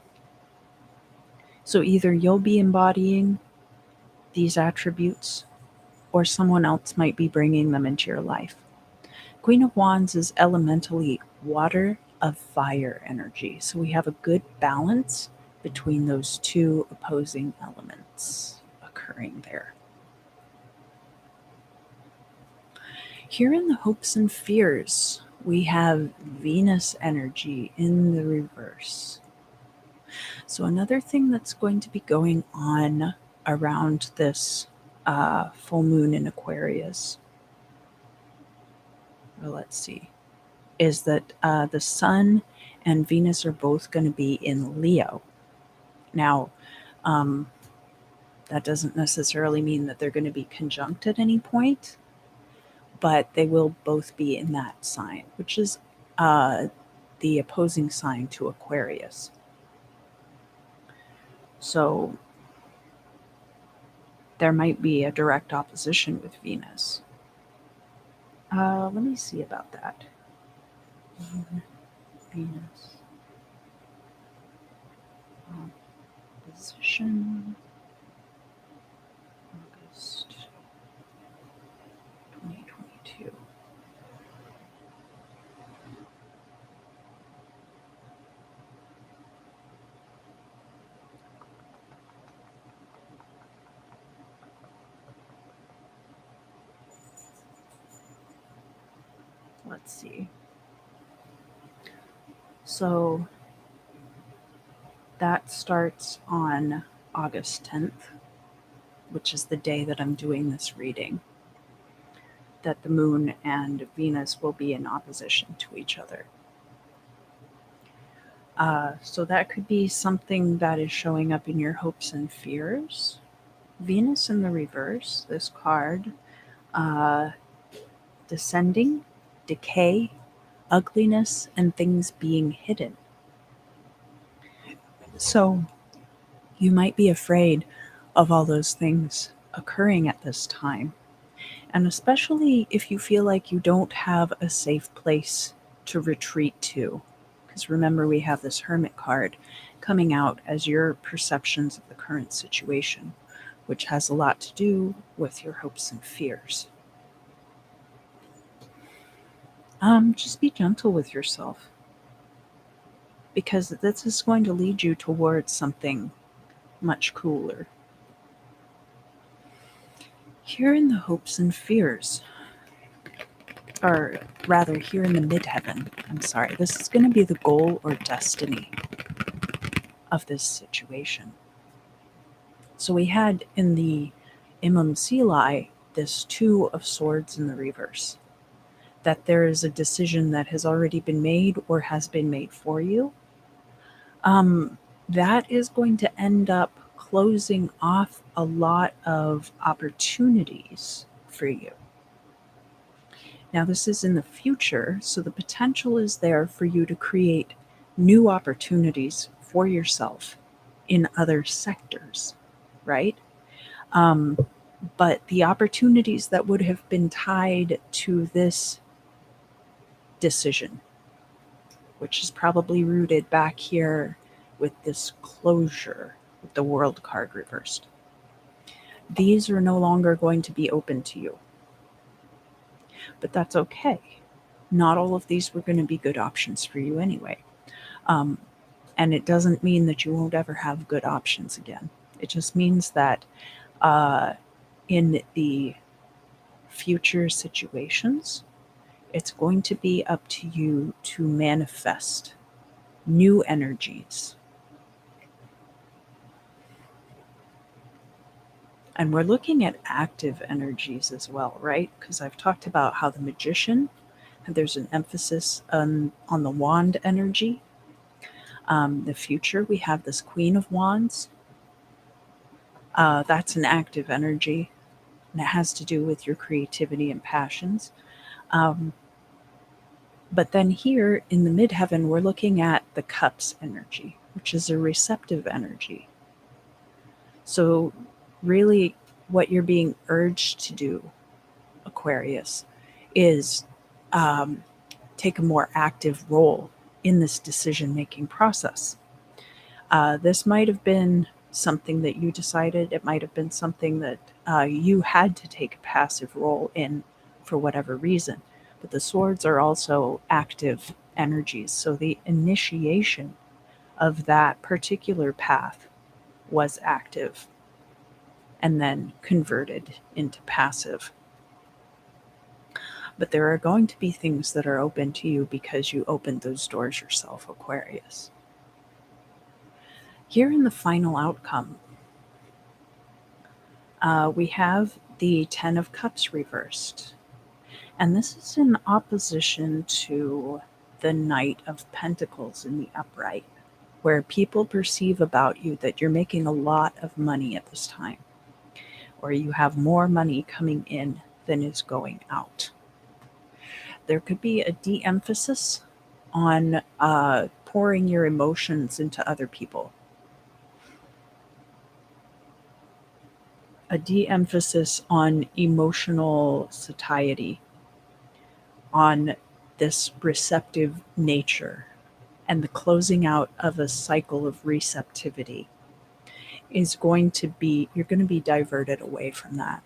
either you'll be embodying these attributes or someone else might be bringing them into your life. Queen of Wands is elementally water of fire energy. So we have a good balance between those two opposing elements occurring there. Here in the hopes and fears, we have Venus energy in the reverse. So another thing that's going to be going on around this full moon in Aquarius, well, let's see, is that the Sun and Venus are both going to be in Leo. Now, that doesn't necessarily mean that they're going to be conjunct at any point, but they will both be in that sign, which is the opposing sign to Aquarius. So there might be a direct opposition with Venus. Let me see about that. Venus. Opposition. August 2022. Let's see. So that starts on August 10th, which is the day that I'm doing this reading, that the moon and Venus will be in opposition to each other. So that could be something that is showing up in your hopes and fears. Venus in the reverse, this card, descending, decay, ugliness, and things being hidden. So you might be afraid of all those things occurring at this time. And especially if you feel like you don't have a safe place to retreat to. Because remember, we have this Hermit card coming out as your perceptions of the current situation, which has a lot to do with your hopes and fears. Just be gentle with yourself. because this is going to lead you towards something much cooler. Here in the hopes and fears, or rather here in the midheaven, I'm sorry, this is going to be the goal or destiny of this situation. So we had in the Imam Silai this Two of Swords in the reverse, that there is a decision that has already been made or has been made for you. That is going to end up closing off a lot of opportunities for you. Now, this is in the future, so the potential is there for you to create new opportunities for yourself in other sectors, right? But the opportunities that would have been tied to this decision, which is probably rooted back here with this closure with the World card reversed, these are no longer going to be open to you. But that's okay. Not all of these were going to be good options for you anyway. And it doesn't mean that you won't ever have good options again. It just means that in the future situations, it's going to be up to you to manifest new energies. And we're looking at active energies as well, right? Because I've talked about how the magician, there's an emphasis on the wand energy. The future, we have this Queen of Wands. That's an active energy, and it has to do with your creativity and passions. But then here in the midheaven, we're looking at the Cups energy, which is a receptive energy. So really what you're being urged to do, Aquarius, is take a more active role in this decision-making process. This might have been something that you decided. It might have been something that you had to take a passive role in for whatever reason. But the swords are also active energies. So the initiation of that particular path was active and then converted into passive. But there are going to be things that are open to you because you opened those doors yourself, Aquarius. Here in the final outcome, we have the Ten of Cups reversed. And this is in opposition to the Knight of Pentacles in the upright, where people perceive about you that you're making a lot of money at this time, or you have more money coming in than is going out. There could be a de-emphasis on pouring your emotions into other people. A de-emphasis on emotional satiety, on this receptive nature, and the closing out of a cycle of receptivity is going to be, you're going to be diverted away from that.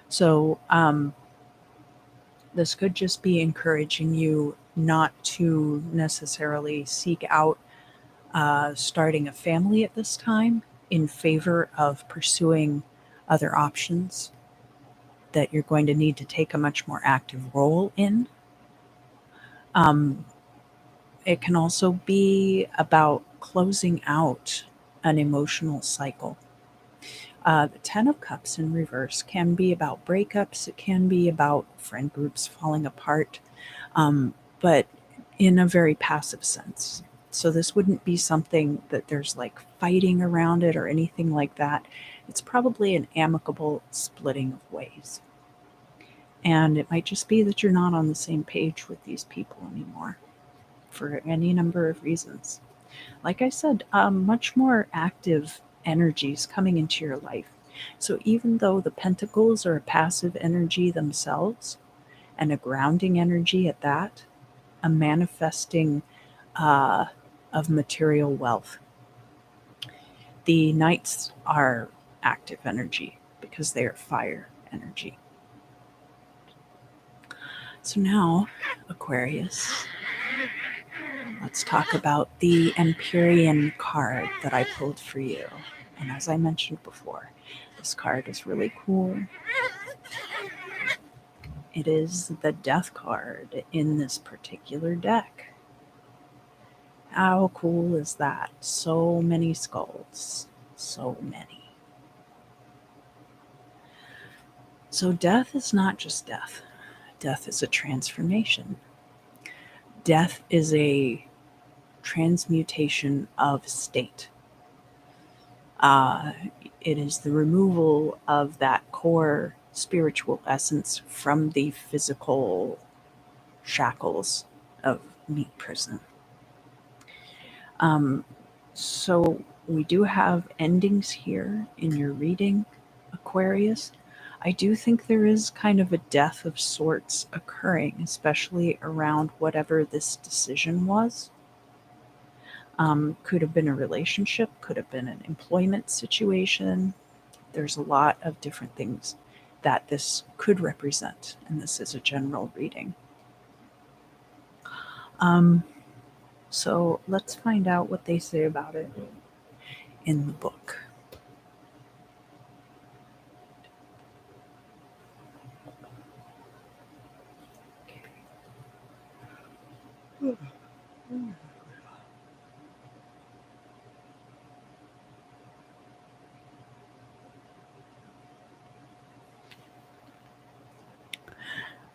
So this could just be encouraging you not to necessarily seek out starting a family at this time in favor of pursuing other options that you're going to need to take a much more active role in. It can also be about closing out an emotional cycle. The Ten of Cups in reverse can be about breakups. It can be about friend groups falling apart, but in a very passive sense. So this wouldn't be something that there's like fighting around it or anything like that. It's probably an amicable splitting of ways. And it might just be that you're not on the same page with these people anymore for any number of reasons. Like I said, much more active energies coming into your life. So even though the pentacles are a passive energy themselves and a grounding energy at that, a manifesting of material wealth, the knights are active energy because they are fire energy. So now, Aquarius, let's talk about the Empyrean card that I pulled for you. And as I mentioned before, this card is really cool. It is the Death card in this particular deck. How cool is that? So many skulls. So many. So death is not just death. Death is a transformation. Death is a transmutation of state. It is the removal of that core spiritual essence from the physical shackles of meat prison. So we do have endings here in your reading, Aquarius. I do think there is kind of a death of sorts occurring, especially around whatever this decision was. Could have been a relationship, could have been an employment situation. There's a lot of different things that this could represent, and this is a general reading. So let's find out what they say about it in the book.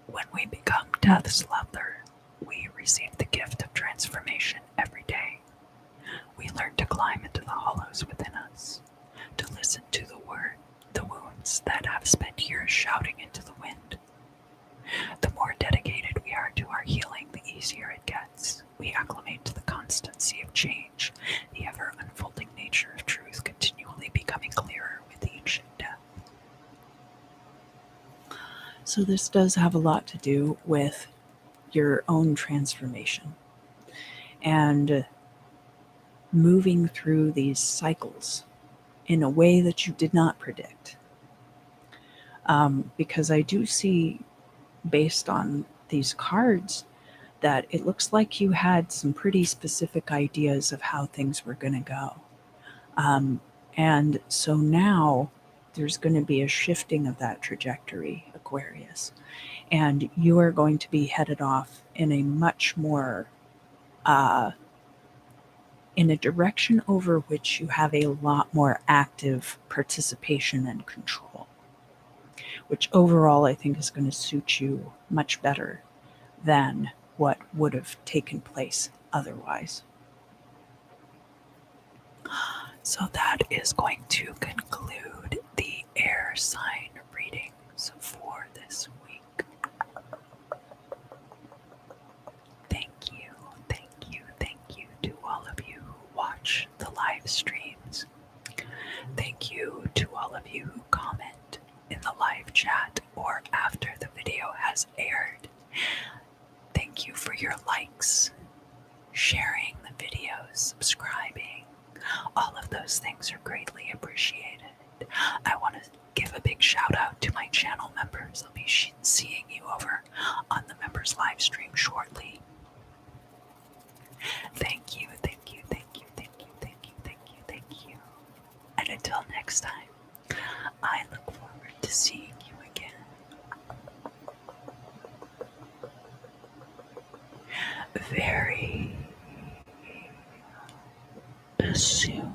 When we become Death's lover, we receive the gift of transformation every day. We learn to climb into the hollows within us, to listen to the wounds that have spent years shouting into the wind. The more dedicated we are to our healing, the easier it gets. We acclimate to the constancy of change, the ever-unfolding nature of truth continually becoming clearer with each death. So this does have a lot to do with your own transformation and moving through these cycles in a way that you did not predict. Because I do see, based on these cards, that it looks like you had some pretty specific ideas of how things were going to go. And so now there's going to be a shifting of that trajectory, Aquarius. And you are going to be headed off in a much more, in a direction over which you have a lot more active participation and control, which overall I think is going to suit you much better than what would have taken place otherwise. So that is going to conclude the air sign readings for this week. Thank you to all of you who watch the live streams. Thank you to all of you who comment in the live chat or after the video has aired. Thank you for your likes, sharing the videos, subscribing. All of those things are greatly appreciated. I want to give a big shout out to my channel members. I'll be seeing you over on the members live stream shortly. Thank you. And until next time, I look forward to seeing you again very soon.